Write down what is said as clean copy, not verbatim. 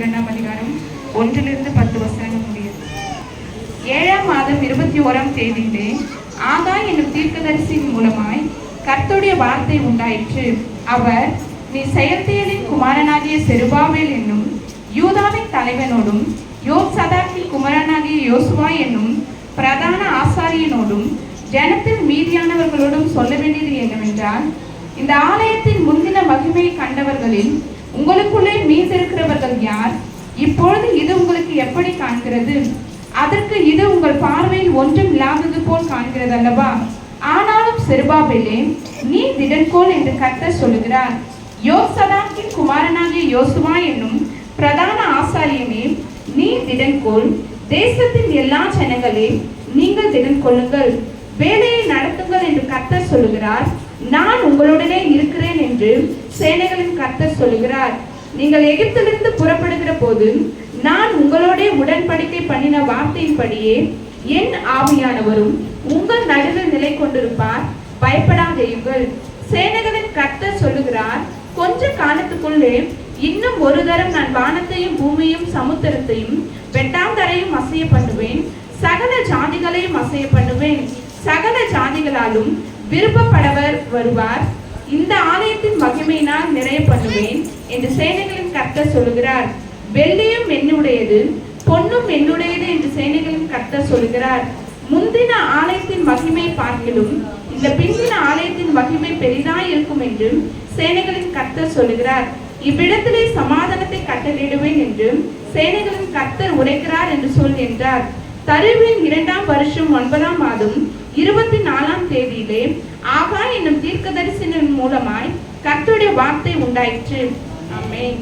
2ஆம் அதிகாரம் 1-10 வசனங்கள் முடியும். 7ஆம் மாதம் 21ஆம் தேதியிலே ஆகாய் என்னும் தீர்க்கதரிசியின் மூலமாய் கர்த்தருடைய வார்த்தை உண்டாயிற்று. அவர், நீ செயல்தியேலின் குமாரனாகிய செருபாபேல் என்னும் யூதாவின் தலைவனோடும் யோசதாக்கின் குமாரனாகிய யோசுவா என்னும் பிரதான ஆசாரியனோடும் ஜனத்தில் மீதியானவர்களோடும் சொல்ல வேண்டியது என்னவென்றால், இந்த ஆலயத்தின் முந்தின மகிமையை கண்டவர்களில் உங்களுக்குள்ளே மீந்திருக்கிறவர்கள் யார்? இப்பொழுது இது உங்களுக்கு எப்படி காண்கிறது? அதற்கு இது உங்கள் பார்வையில் ஒன்றும் இல்லாதது போல் காண்கிறது அல்லவா? ஆனாலும் செருபாபேலே, நீ திடன்கோள் என்று கர்த்தர் சொல்லுகிறார். யோசதாக்கின் குமாரனாகிய யோசுவா என்னும் பிரதான ஆசாரியனே, நீ திடன்கோள். தேசத்தின் எல்லா ஜனங்களே, நீங்கள் திடன் கொள்ளுங்கள், வேலையை நடத்துங்கள் என்று கர்த்தர் சொல்லுகிறார். நான் உங்களுடனே இருக்கிறேன் என்று சேனைகளின் கர்த்தர் சொல்லுகிறார். நீங்கள் எகிப்திலிருந்து புறப்படுகிற போது நான் உங்களோட உடன்படிக்கை பண்ணின வார்த்தையின்படியே என் ஆவியானவரும் உங்கள் நடுவில் நிலை கொண்டிருப்பார். பயப்படாதேயுங்கள். சேனைகளின் கர்த்தர் சொல்லுகிறார், கொஞ்ச காலத்துக்குள்ளே இன்னும் ஒரு தரம் நான் வானத்தையும் பூமியையும் சமுத்திரத்தையும் வெட்டாந்தரையும் அசைய பண்ணுவேன். சகல ஜாதிகளையும் அசைய பண்ணுவேன். சகல ஜாதிகளாலும் விருப்பப்படவர் வருவார். இந்த ஆலயத்தின் மகிமையினால் நிறைய பண்ணுவேன் என்று சேனைகளின் கர்த்தர் சொல்லுகிறார். வெள்ளியும் என்னுடையது, பொன்னும் என்னுடையது என்று சேனைகளின் கர்த்தர் சொல்லுகிறார். முந்தின ஆலயத்தின் மகிமை பார்க்கிலும் இந்த பிந்தின ஆலயத்தின் மகிமை பெரிதாய் இருக்கும் என்று சேனைகளின் கர்த்தர் சொல்லுகிறார். இவ்விடத்திலே சமாதானத்தை கட்டளையிடுவேன் என்று சேனைகளின் கர்த்தர் உரைக்கிறார் என்று சொல் என்றார். தருவின் 2ஆம் வருஷம் 9ஆம் மாதம் 24ஆம் தேதியிலே ஆகாய் என்னும் தீர்க்கதரிசியின் மூலமாய் கர்த்தருடைய வார்த்தை உண்டாயிற்று. ஆமென்.